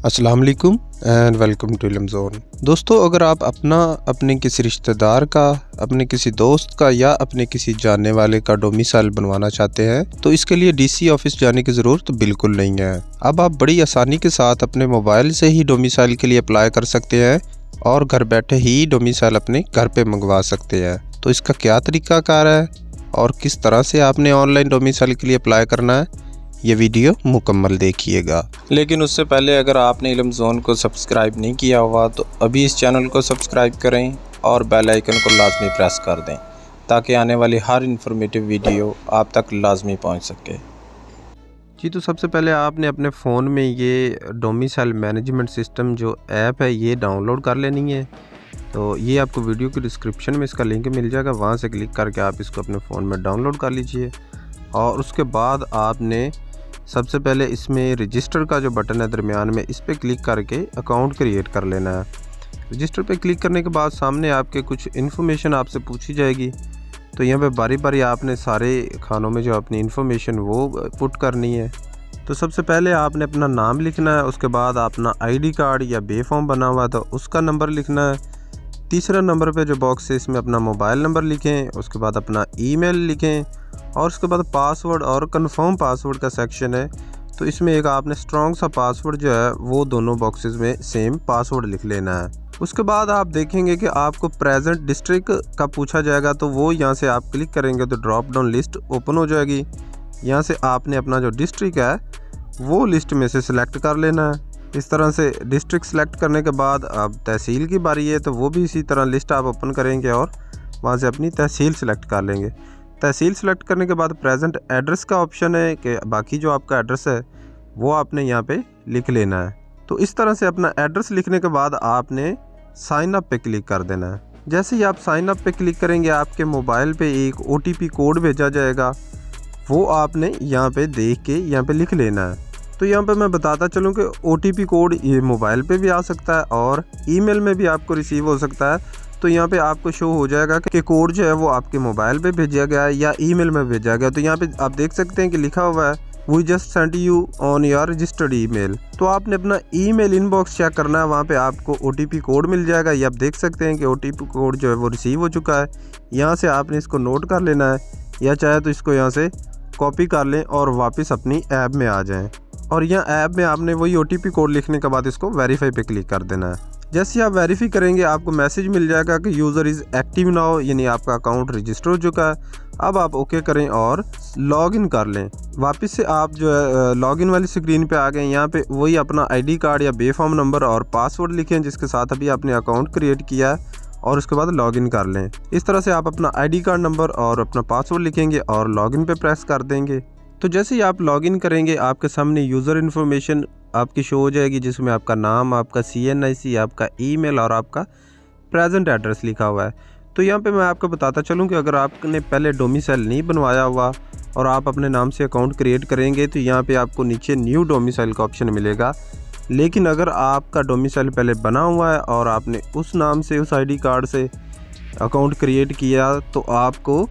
अस्सलाम वालेकुम and welcome to इल्म ज़ोन। दोस्तों, अगर आप अपने किसी रिश्तेदार का, अपने किसी दोस्त का या अपने किसी जानने वाले का डोमिसाइल बनवाना चाहते हैं तो इसके लिए डीसी ऑफिस जाने की ज़रूरत बिल्कुल नहीं है। अब आप बड़ी आसानी के साथ अपने मोबाइल से ही डोमिसाइल के लिए अप्लाई कर सकते हैं और घर बैठे ही डोमिसाइल अपने घर पे मंगवा सकते हैं। तो इसका क्या तरीक़ाकार है और किस तरह से आपने ऑनलाइन डोमिसाइल के लिए अप्लाई करना है, ये वीडियो मुकम्मल देखिएगा। लेकिन उससे पहले अगर आपने इल्म ज़ोन को सब्सक्राइब नहीं किया हुआ तो अभी इस चैनल को सब्सक्राइब करें और बेल आइकन को लाजमी प्रेस कर दें ताकि आने वाली हर इन्फॉर्मेटिव वीडियो आप तक लाजमी पहुंच सके। जी, तो सबसे पहले आपने अपने फ़ोन में ये डोमिसाइल मैनेजमेंट सिस्टम जो ऐप है ये डाउनलोड कर लेनी है। तो ये आपको वीडियो की डिस्क्रिप्शन में इसका लिंक मिल जाएगा, वहाँ से क्लिक करके आप इसको अपने फ़ोन में डाउनलोड कर लीजिए। और उसके बाद आपने सबसे पहले इसमें रजिस्टर का जो बटन है दरमियान में, इस पर क्लिक करके अकाउंट क्रिएट कर लेना है। रजिस्टर पे क्लिक करने के बाद सामने आपके कुछ इन्फॉर्मेशन आपसे पूछी जाएगी। तो यहाँ पे बारी बारी आपने सारे खानों में जो अपनी इन्फॉर्मेशन वो पुट करनी है। तो सबसे पहले आपने अपना नाम लिखना है, उसके बाद अपना आईडी कार्ड या बे फॉर्म बना हुआ तो उसका नंबर लिखना है। तीसरा नंबर पे जो बॉक्स है इसमें अपना मोबाइल नंबर लिखें, उसके बाद अपना ईमेल लिखें और उसके बाद पासवर्ड और कंफर्म पासवर्ड का सेक्शन है। तो इसमें एक आपने स्ट्रॉन्ग सा पासवर्ड जो है वो दोनों बॉक्सेस में सेम पासवर्ड लिख लेना है। उसके बाद आप देखेंगे कि आपको प्रेजेंट डिस्ट्रिक्ट का पूछा जाएगा, तो वो यहाँ से आप क्लिक करेंगे तो ड्रॉप डाउन लिस्ट ओपन हो जाएगी। यहाँ से आपने अपना जो डिस्ट्रिक्ट है वो लिस्ट में से सिलेक्ट कर लेना है। इस तरह से डिस्ट्रिक्ट सेलेक्ट करने के बाद अब तहसील की बारी है, तो वो भी इसी तरह लिस्ट आप ओपन करेंगे और वहाँ से अपनी तहसील सेलेक्ट कर लेंगे। तहसील सेलेक्ट करने के बाद प्रेजेंट एड्रेस का ऑप्शन है कि बाकी जो आपका एड्रेस है वो आपने यहाँ पे लिख लेना है। तो इस तरह से अपना एड्रेस लिखने के बाद आपने साइन अप पे क्लिक कर देना है। जैसे ही आप साइन अप पे क्लिक करेंगे आपके मोबाइल पे एक OTP कोड भेजा जाएगा, वो आपने यहाँ पे देख के यहाँ पे लिख लेना है। तो यहाँ पे मैं बताता चलूँ कि OTP कोड ये मोबाइल पे भी आ सकता है और ईमेल में भी आपको रिसीव हो सकता है। तो यहाँ पे आपको शो हो जाएगा कि कोड जो है वो आपके मोबाइल पे भेजा गया है या ईमेल में भेजा गया। तो यहाँ पे आप देख सकते हैं कि लिखा हुआ है we just send you on your registered email. तो आपने अपना ईमेल इनबॉक्स चेक करना है, वहाँ पे आपको OTP कोड मिल जाएगा। ये आप देख सकते हैं कि OTP कोड जो है वो रिसीव हो चुका है। यहाँ से आपने इसको नोट कर लेना है या चाहे तो इसको यहाँ से कॉपी कर लें और वापस अपनी ऐप में आ जाएँ। और यहाँ ऐप में आपने वही OTP कोड लिखने के बाद इसको वेरीफाई पे क्लिक कर देना है। जैसे आप वेरीफाई करेंगे आपको मैसेज मिल जाएगा कि यूज़र इज़ एक्टिव नाउ, यानी आपका अकाउंट रजिस्टर हो चुका है। अब आप ओके करें और लॉगिन कर लें। वापस से आप जो है लॉगिन वाली स्क्रीन पे आ गए। यहाँ पे वही अपना आईडी कार्ड या बे फॉर्म नंबर और पासवर्ड लिखें जिसके साथ अभी आपने अकाउंट क्रिएट किया है और उसके बाद लॉगिन कर लें। इस तरह से आप अपना आईडी कार्ड नंबर और अपना पासवर्ड लिखेंगे और लॉगिन पे प्रेस कर देंगे। तो जैसे ही आप लॉगिन करेंगे आपके सामने यूज़र इन्फॉर्मेशन आपकी शो हो जाएगी जिसमें आपका नाम, आपका CNIC, आपका ईमेल और आपका प्रेजेंट एड्रेस लिखा हुआ है। तो यहाँ पे मैं आपको बताता चलूँ कि अगर आपने पहले डोमिसाइल नहीं बनवाया हुआ और आप अपने नाम से अकाउंट क्रिएट करेंगे तो यहाँ पे आपको नीचे न्यू डोमिसाइल का ऑप्शन मिलेगा। लेकिन अगर आपका डोमिसाइल पहले बना हुआ है और आपने उस नाम से, उस ID कार्ड से अकाउंट क्रिएट किया तो आपको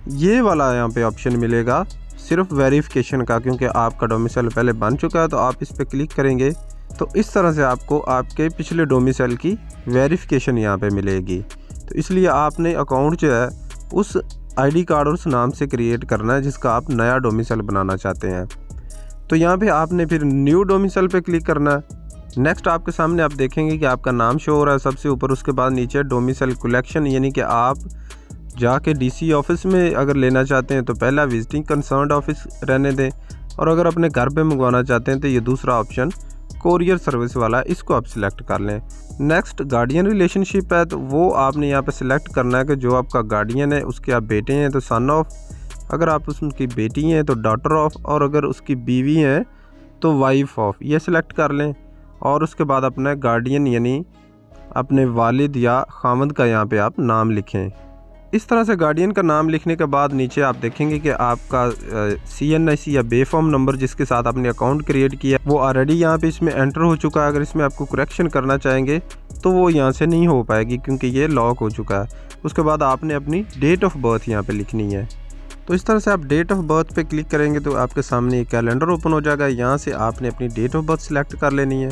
ये वाला यहाँ पे ऑप्शन मिलेगा सिर्फ वेरिफिकेशन का, क्योंकि आपका डोमिसाइल पहले बन चुका है। तो आप इस पर क्लिक करेंगे तो इस तरह से आपको आपके पिछले डोमिसाइल की वेरिफिकेशन यहाँ पे मिलेगी। तो इसलिए आपने अकाउंट जो है उस ID कार्ड और उस नाम से क्रिएट करना है जिसका आप नया डोमिसाइल बनाना चाहते हैं। तो यहाँ पे आपने फिर न्यू डोमिसाइल पे क्लिक करना है। नेक्स्ट आपके सामने आप देखेंगे कि आपका नाम शो हो रहा है सबसे ऊपर, उसके बाद नीचे डोमिसाइल कलेक्शन, यानी कि आप जाके DC ऑफिस में अगर लेना चाहते हैं तो पहला विजिटिंग कंसर्न्ड ऑफिस रहने दें, और अगर अपने घर पे मंगवाना चाहते हैं तो ये दूसरा ऑप्शन कोरियर सर्विस वाला है, इसको आप सिलेक्ट कर लें। नेक्स्ट गार्डियन रिलेशनशिप है, तो वो आपने यहाँ पे सिलेक्ट करना है कि जो आपका गार्डियन है उसके आप बेटे हैं तो सन ऑफ, अगर आप उसकी बेटी हैं तो डॉटर ऑफ, और अगर उसकी बीवी हैं तो वाइफ ऑफ, ये सिलेक्ट कर लें। और उसके बाद अपना गार्डियन यानी अपने वालिद या खामद का यहाँ पे आप नाम लिखें। इस तरह से गार्डियन का नाम लिखने के बाद नीचे आप देखेंगे कि आपका CNIC या बे फॉर्म नंबर जिसके साथ आपने अकाउंट क्रिएट किया वो ऑलरेडी यहाँ पे इसमें एंटर हो चुका है। अगर इसमें आपको करेक्शन करना चाहेंगे तो वो यहाँ से नहीं हो पाएगी क्योंकि ये लॉक हो चुका है। उसके बाद आपने अपनी डेट ऑफ बर्थ यहाँ पे लिखनी है। तो इस तरह से आप डेट ऑफ बर्थ पे क्लिक करेंगे तो आपके सामने एक कैलेंडर ओपन हो जाएगा। यहाँ से आपने अपनी डेट ऑफ बर्थ सिलेक्ट कर लेनी है।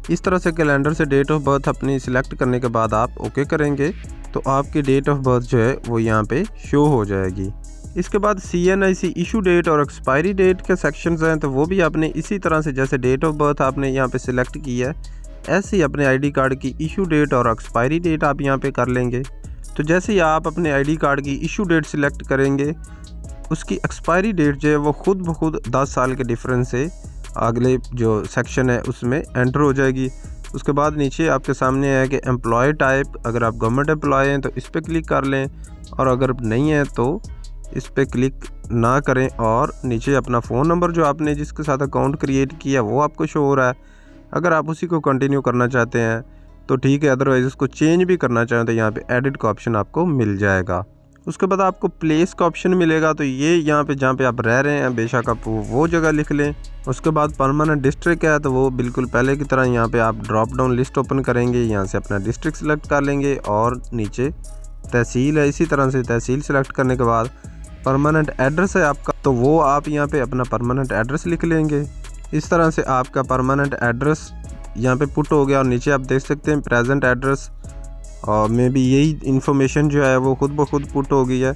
इस तरह से कैलेंडर से डेट ऑफ बर्थ अपनी सिलेक्ट करने के बाद आप ओके करेंगे तो आपकी डेट ऑफ बर्थ जो है वो यहाँ पे शो हो जाएगी। इसके बाद CNIC इशू डेट और एक्सपायरी डेट के सेक्शंस हैं, तो वो भी आपने इसी तरह से जैसे डेट ऑफ बर्थ आपने यहाँ पे सिलेक्ट की है, ऐसे ही अपने ID कार्ड की इशू डेट और एक्सपायरी डेट आप यहाँ पे कर लेंगे। तो जैसे ही आप अपने ID कार्ड की इशू डेट सिलेक्ट करेंगे, उसकी एक्सपायरी डेट जो है वो खुद ब खुद 10 साल के डिफरेंस से अगले जो सेक्शन है उसमें एंटर हो जाएगी। उसके बाद नीचे आपके सामने है कि एम्प्लॉय टाइप, अगर आप गवर्नमेंट एम्प्लॉय हैं तो इस पर क्लिक कर लें, और अगर नहीं है तो इस पर क्लिक ना करें, और नीचे अपना फ़ोन नंबर जो आपने जिसके साथ अकाउंट क्रिएट किया वो आपको शो हो रहा है। अगर आप उसी को कंटिन्यू करना चाहते हैं तो ठीक है, अदरवाइज़ उसको चेंज भी करना चाहें तो यहाँ पे एडिट का ऑप्शन आपको मिल जाएगा। उसके बाद आपको प्लेस का ऑप्शन मिलेगा, तो ये यहाँ पे जहाँ पे आप रह रहे हैं बेशक आप वो जगह लिख लें। उसके बाद परमानेंट डिस्ट्रिक्ट है तो वो बिल्कुल पहले की तरह यहाँ पे आप ड्रॉप डाउन लिस्ट ओपन करेंगे, यहाँ से अपना डिस्ट्रिक्ट सेलेक्ट कर लेंगे, और नीचे तहसील है, इसी तरह से तहसील सेलेक्ट करने के बाद परमानेंट एड्रेस है आपका, तो वो आप यहाँ पे अपना परमानेंट एड्रेस लिख लेंगे। इस तरह से आपका परमानेंट एड्रेस यहाँ पे पुट हो गया, और नीचे आप देख सकते हैं प्रेजेंट एड्रेस और में भी यही इन्फॉर्मेशन जो है वो खुद ब खुद पुट हो गई है।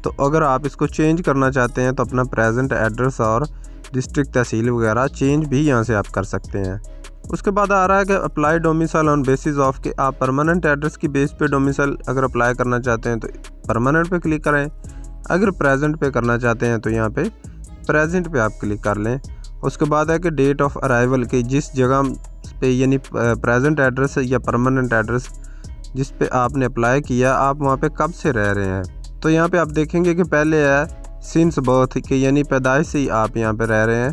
तो अगर आप इसको चेंज करना चाहते हैं तो अपना प्रेजेंट एड्रेस और डिस्ट्रिक्ट तहसील वगैरह चेंज भी यहाँ से आप कर सकते हैं। उसके बाद आ रहा है कि apply domicile on basis of के आप परमानेंट एड्रेस की बेस पे डोमिसाइल अगर अप्लाई करना चाहते हैं तो परमानेंट पे क्लिक करें, अगर प्रेजेंट पे करना चाहते हैं तो यहाँ पे प्रेजेंट पे आप क्लिक कर लें। उसके बाद है कि डेट ऑफ अराइवल के जिस जगह पे यानी प्रेजेंट एड्रेस या परमानेंट एड्रेस जिस पे आपने अप्लाई किया आप वहाँ पे कब से रह रहे हैं। तो यहाँ पे आप देखेंगे कि पहले है सिंस बर्थ के यानी पैदाइश से ही आप यहाँ पे रह रहे हैं,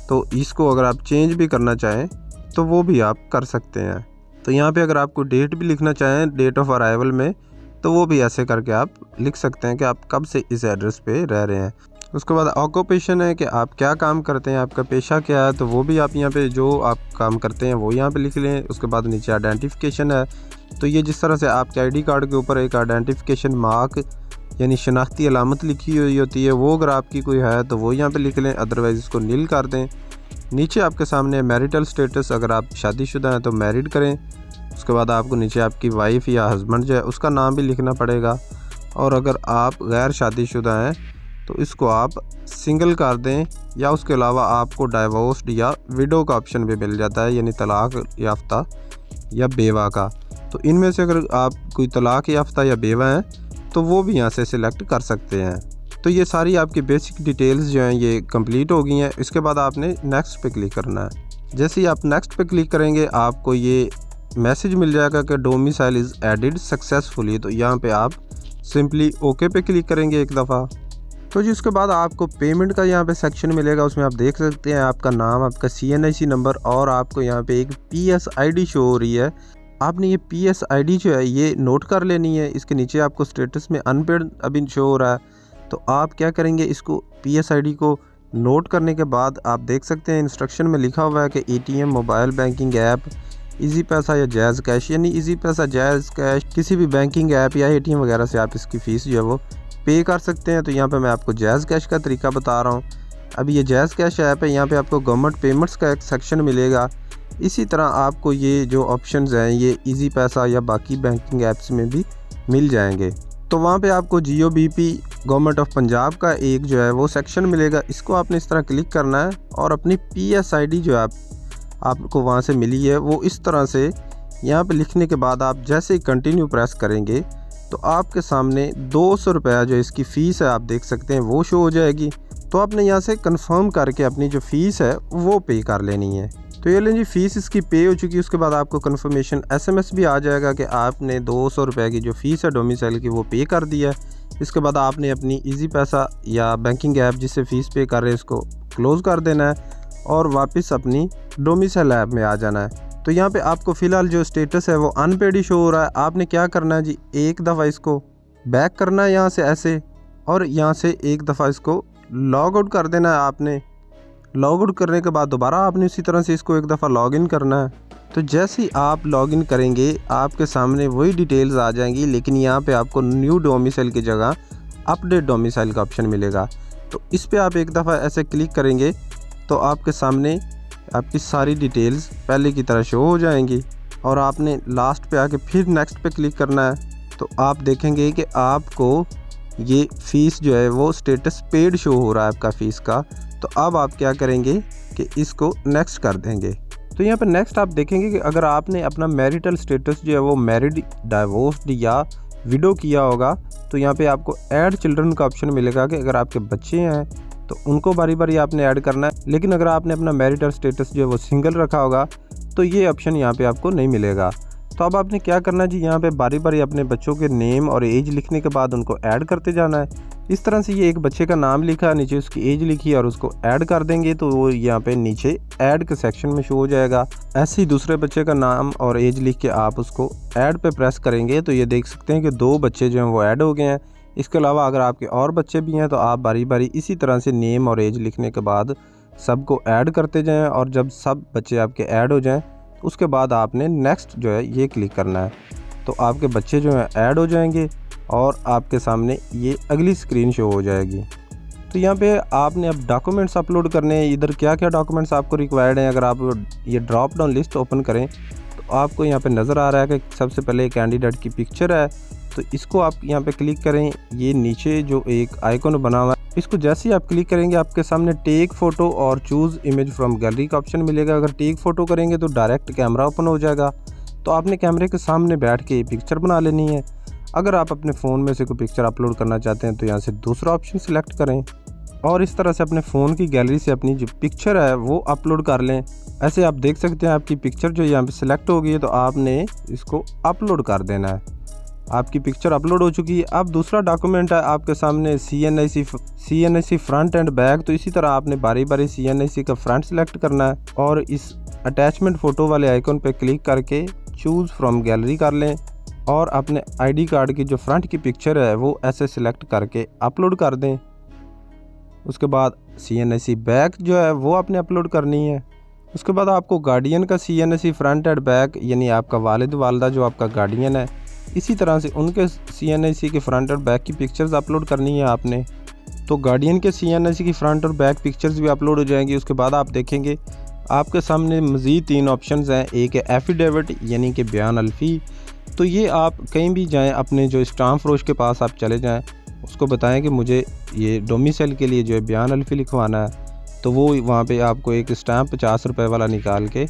तो इसको अगर आप चेंज भी करना चाहें तो वो भी आप कर सकते हैं। तो यहाँ पे अगर आपको डेट भी लिखना चाहें डेट ऑफ अराइवल में, तो वो भी ऐसे करके आप लिख सकते हैं कि आप कब से इस एड्रेस पे रह रहे हैं। उसके बाद ऑक्यूपेशन है कि आप क्या काम करते हैं, आपका पेशा क्या है, तो वो भी आप यहाँ पे जो आप काम करते हैं वो यहाँ पे लिख लें। उसके बाद नीचे आइडेंटिफिकेशन है, तो ये जिस तरह से आपके ID कार्ड के ऊपर एक आइडेंटिफिकेशन मार्क यानी शनाख्ती अलामत लिखी हुई होती है, वो अगर आपकी कोई है तो वो यहाँ पे लिख लें, अदरवाइज़ इसको नील कर दें। नीचे आपके सामने मैरिटल स्टेटस, अगर आप शादीशुदा हैं तो मैरिड करें। उसके बाद आपको नीचे आपकी वाइफ या हस्बैंड जो है उसका नाम भी लिखना पड़ेगा, और अगर आप गैर शादीशुदा हैं तो इसको आप सिंगल कर दें, या उसके अलावा आपको डाइवोर्स्ड या विडो का ऑप्शन भी मिल जाता है यानी तलाक याफ्ता या बेवा का। तो इनमें से अगर आप कोई तलाक याफ्ता या बेवा हैं तो वो भी यहाँ से सिलेक्ट कर सकते हैं। तो ये सारी आपकी बेसिक डिटेल्स जो हैं ये कंप्लीट हो गई हैं। इसके बाद आपने नेक्स्ट पे क्लिक करना है। जैसे ही आप नेक्स्ट पे क्लिक करेंगे आपको ये मैसेज मिल जाएगा कि डोमिसाइल इज़ एडिड सक्सेसफुली, तो यहाँ पे आप सिंपली ओके पे क्लिक करेंगे एक दफ़ा। तो जी उसके बाद आपको पेमेंट का यहाँ पे सेक्शन मिलेगा, उसमें आप देख सकते हैं आपका नाम, आपका CNIC नंबर, और आपको यहाँ पे एक PSID शो हो रही है। आपने ये PSID जो है ये नोट कर लेनी है। इसके नीचे आपको स्टेटस में अनपेड अभी शो हो रहा है, तो आप क्या करेंगे, इसको PSID को नोट करने के बाद आप देख सकते हैं इंस्ट्रक्शन में लिखा हुआ है कि ATM, mobile banking app, easy पैसा या जायज़ कैश, यानी इजी पैसा, जायज़ कैश, किसी भी बैंकिंग ऐप या ATM वगैरह से आप इसकी फ़ीस जो है वो पे कर सकते हैं। तो यहाँ पे मैं आपको जायज़ कैश का तरीका बता रहा हूँ। अभी ये जायज़ कैश ऐप है, यहाँ पे आपको गवर्नमेंट पेमेंट्स का एक सेक्शन मिलेगा। इसी तरह आपको ये जो ऑप्शंस हैं ये इजी पैसा या बाकी बैंकिंग ऐप्स में भी मिल जाएंगे। तो वहाँ पे आपको GOBP गवर्नमेंट ऑफ पंजाब का एक जो है वो सेक्शन मिलेगा, इसको आपने इस तरह क्लिक करना है, और अपनी PSID जो आपको वहाँ से मिली है वो इस तरह से यहाँ पे लिखने के बाद आप जैसे ही कंटिन्यू प्रेस करेंगे तो आपके सामने 200 रुपया जो इसकी फ़ीस है आप देख सकते हैं वो शो हो जाएगी। तो आपने यहाँ से कंफर्म करके अपनी जो फ़ीस है वो पे कर लेनी है। तो ये लें जी, फ़ीस इसकी पे हो चुकी है। उसके बाद आपको कंफर्मेशन SMS भी आ जाएगा कि आपने 200 रुपये की जो फ़ीस है डोमिसाइल की वो पे कर दिया है। इसके बाद आपने अपनी इजी पैसा या बैंकिंग ऐप जिससे फ़ीस पे कर रहे हैं इसको क्लोज़ कर देना है और वापस अपनी डोमिसाइल ऐप में आ जाना है। तो यहाँ पे आपको फ़िलहाल जो स्टेटस है वो अनपेड ही शो हो रहा है। आपने क्या करना है जी, एक दफ़ा इसको बैक करना है यहाँ से ऐसे, और यहाँ से एक दफ़ा इसको लॉग आउट कर देना है। आपने लॉग आउट करने के बाद दोबारा आपने इसी तरह से इसको एक दफ़ा लॉगिन करना है। तो जैसे ही आप लॉगिन करेंगे आपके सामने वही डिटेल्स आ जाएंगी, लेकिन यहाँ पे आपको न्यू डोमिसाइल की जगह अपडेट डोमिसाइल का ऑप्शन मिलेगा। तो इस पर आप एक दफ़ा ऐसे क्लिक करेंगे तो आपके सामने आपकी सारी डिटेल्स पहले की तरह शो हो जाएंगी और आपने लास्ट पे आके फिर नेक्स्ट पे क्लिक करना है। तो आप देखेंगे कि आपको ये फ़ीस जो है वो स्टेटस पेड शो हो रहा है आपका फ़ीस का। तो अब आप क्या करेंगे कि इसको नेक्स्ट कर देंगे। तो यहाँ पे नेक्स्ट आप देखेंगे कि अगर आपने अपना मैरिटल स्टेटस जो है वो मैरिड, डाइवोर्स्ड या विडो किया होगा तो यहाँ पे आपको ऐड चिल्ड्रन का ऑप्शन मिलेगा कि अगर आपके बच्चे हैं तो उनको बारी बारी आपने ऐड करना है। लेकिन अगर आपने अपना मैरिटल स्टेटस जो है वो सिंगल रखा होगा तो ये ऑप्शन यहाँ पे आपको नहीं मिलेगा। तो अब आपने क्या करना है जी, यहाँ पे बारी बारी अपने बच्चों के नेम और एज लिखने के बाद उनको ऐड करते जाना है। इस तरह से ये एक बच्चे का नाम लिखा, नीचे उसकी एज लिखी और उसको ऐड कर देंगे तो वो यहाँ पे नीचे ऐड के सेक्शन में शो हो जाएगा। ऐसे ही दूसरे बच्चे का नाम और एज लिख के आप उसको ऐड पे प्रेस करेंगे तो ये देख सकते हैं कि 2 बच्चे जो हैं वो ऐड हो गए हैं। इसके अलावा अगर आपके और बच्चे भी हैं तो आप बारी बारी इसी तरह से नेम और एज लिखने के बाद सबको ऐड करते जाएँ और जब सब बच्चे आपके ऐड हो जाएँ उसके बाद आपने नेक्स्ट जो है ये क्लिक करना है। तो आपके बच्चे जो हैं ऐड हो जाएंगे और आपके सामने ये अगली स्क्रीन शो हो जाएगी। तो यहाँ पे आपने अब डॉक्यूमेंट्स अपलोड करने हैं। इधर क्या क्या डॉक्यूमेंट्स आपको रिक्वायर्ड हैं, अगर आप ये ड्रॉप डाउन लिस्ट ओपन करें तो आपको यहाँ पे नज़र आ रहा है कि सबसे पहले कैंडिडेट की पिक्चर है। तो इसको आप यहाँ पे क्लिक करें। ये नीचे जो एक आइकॉन बना हुआ है इसको जैसे ही आप क्लिक करेंगे आपके सामने टेक फ़ोटो और चूज़ इमेज फ्रॉम गैलरी का ऑप्शन मिलेगा। अगर टेक फ़ोटो करेंगे तो डायरेक्ट कैमरा ओपन हो जाएगा। तो आपने कैमरे के सामने बैठ के पिक्चर बना लेनी है। अगर आप अपने फ़ोन में से कोई पिक्चर अपलोड करना चाहते हैं तो यहाँ से दूसरा ऑप्शन सिलेक्ट करें और इस तरह से अपने फ़ोन की गैलरी से अपनी जो पिक्चर है वो अपलोड कर लें। ऐसे आप देख सकते हैं आपकी पिक्चर जो यहाँ पे सिलेक्ट हो गई है तो आपने इसको अपलोड कर देना है। आपकी पिक्चर अपलोड हो चुकी है। अब दूसरा डॉक्यूमेंट है आपके सामने CNIC फ्रंट एंड बैक। तो इसी तरह आपने बारी बारी CNIC का फ्रंट सेलेक्ट करना है और इस अटैचमेंट फ़ोटो वाले आइकन पे क्लिक करके चूज़ फ्रॉम गैलरी कर लें और अपने ID कार्ड की जो फ्रंट की पिक्चर है वो ऐसे सिलेक्ट करके अपलोड कर दें। उसके बाद CNIC बैक जो है वो आपने अपलोड करनी है। उसके बाद आपको गार्डियन का CNIC फ्रंट एंड बैक, यानी आपका वालिद वालदा जो आपका गार्डियन है, इसी तरह से उनके CNIC के फ्रंट और बैक की पिक्चर्स अपलोड करनी है आपने। तो गार्डियन के CNIC की फ्रंट और बैक पिक्चर्स भी अपलोड हो जाएंगी। उसके बाद आप देखेंगे आपके सामने मज़ीद 3 ऑप्शंस हैं। एक है एफिडेविट यानी कि बयान अल्फ़ी। तो ये आप कहीं भी जाएं, अपने जो स्टाम्प फरोश के पास आप चले जाएं, उसको बताएं कि मुझे ये डोमिसाइल के लिए जो है बयान अल्फ़ी लिखवाना है। तो वो वहाँ पे आपको एक स्टैम्प 50 रुपये वाला निकाल के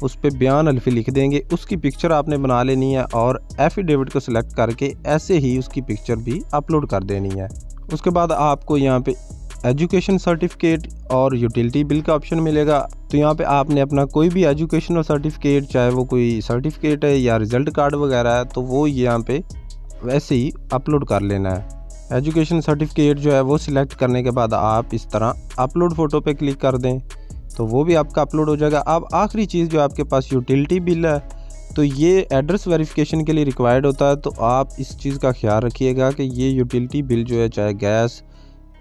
उस पर बयान अल्फ़ी लिख देंगे। उसकी पिक्चर आपने बना लेनी है और एफिडेविट को सिलेक्ट करके ऐसे ही उसकी पिक्चर भी अपलोड कर देनी है। उसके बाद आपको यहाँ पे एजुकेशन सर्टिफिकेट और यूटिलिटी बिल का ऑप्शन मिलेगा। तो यहाँ पे आपने अपना कोई भी एजुकेशनल सर्टिफिकेट, चाहे वो कोई सर्टिफिकेट है या रिज़ल्ट कार्ड वगैरह है, तो वो यहाँ पे वैसे ही अपलोड कर लेना है। एजुकेशन सर्टिफिकेट जो है वो सिलेक्ट करने के बाद आप इस तरह अपलोड फ़ोटो पे क्लिक कर दें तो वो भी आपका अपलोड हो जाएगा। अब आखिरी चीज़ जो आपके पास यूटिलिटी बिल है, तो ये एड्रेस वेरिफिकेशन के लिए रिक्वायर्ड होता है। तो आप इस चीज़ का ख्याल रखिएगा कि ये यूटिलिटी बिल जो है, चाहे गैस,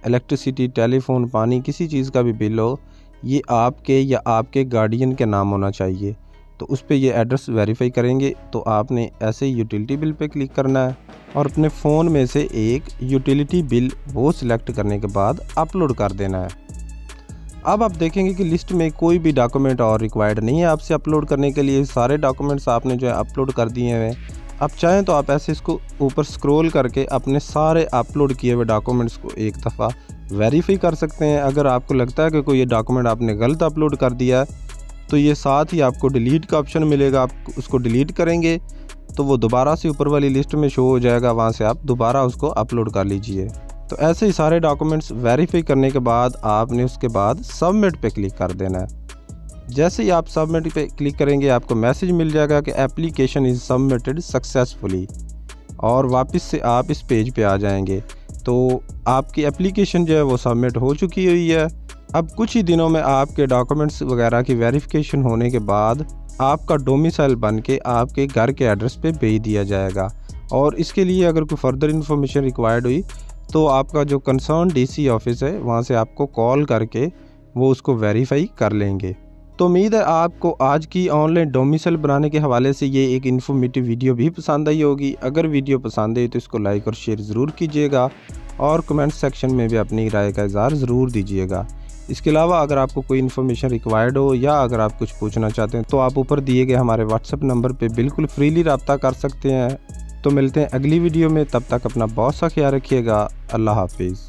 इलेक्ट्रिसिटी, टेलीफोन, पानी, किसी चीज़ का भी बिल हो, ये आपके या आपके गार्डियन के नाम होना चाहिए। तो उस पर ये एड्रेस वेरीफाई करेंगे। तो आपने ऐसे ही यूटिलिटी बिल पे क्लिक करना है और अपने फ़ोन में से एक यूटिलिटी बिल वो सिलेक्ट करने के बाद अपलोड कर देना है। अब आप देखेंगे कि लिस्ट में कोई भी डॉक्यूमेंट और रिक्वायर्ड नहीं है आपसे अपलोड करने के लिए। सारे डॉक्यूमेंट्स आपने जो है अपलोड कर दिए हैं। आप चाहें तो आप ऐसे इसको ऊपर स्क्रॉल करके अपने सारे अपलोड किए हुए डॉक्यूमेंट्स को एक दफ़ा वेरीफाई कर सकते हैं। अगर आपको लगता है कि कोई ये डॉक्यूमेंट आपने गलत अपलोड कर दिया है तो ये साथ ही आपको डिलीट का ऑप्शन मिलेगा। आप उसको डिलीट करेंगे तो वो दोबारा से ऊपर वाली लिस्ट में शो हो जाएगा, वहाँ से आप दोबारा उसको अपलोड कर लीजिए। तो ऐसे ही सारे डॉक्यूमेंट्स वेरीफाई करने के बाद आपने उसके बाद सबमिट पे क्लिक कर देना है। जैसे ही आप सबमिट पे क्लिक करेंगे आपको मैसेज मिल जाएगा कि एप्लीकेशन इज़ सबमिटेड सक्सेसफुली, और वापस से आप इस पेज पे आ जाएंगे। तो आपकी एप्लीकेशन जो है वो सबमिट हो चुकी हुई है। अब कुछ ही दिनों में आपके डॉक्यूमेंट्स वगैरह की वेरिफिकेशन होने के बाद आपका डोमिसाइल बन के आपके घर के एड्रेस पे भेज दिया जाएगा। और इसके लिए अगर कोई फर्दर इन्फॉर्मेशन रिक्वायर्ड हुई तो आपका जो कंसर्न DC ऑफिस है वहाँ से आपको कॉल करके वो उसको वेरीफाई कर लेंगे। तो उम्मीद है आपको आज की ऑनलाइन डोमिसाइल बनाने के हवाले से ये एक इन्फॉर्मेटिव वीडियो भी पसंद आई होगी। अगर वीडियो पसंद आई तो इसको लाइक और शेयर ज़रूर कीजिएगा और कमेंट सेक्शन में भी अपनी राय का इज़हार ज़रूर दीजिएगा। इसके अलावा अगर आपको कोई इन्फॉर्मेशन रिक्वायर्ड हो या अगर आप कुछ पूछना चाहते हैं तो आप ऊपर दिए गए हमारे व्हाट्सएप नंबर पे बिल्कुल फ्रीली रब्ता कर सकते हैं। तो मिलते हैं अगली वीडियो में, तब तक अपना बहुत सा ख्याल रखिएगा। अल्लाह हाफिज़।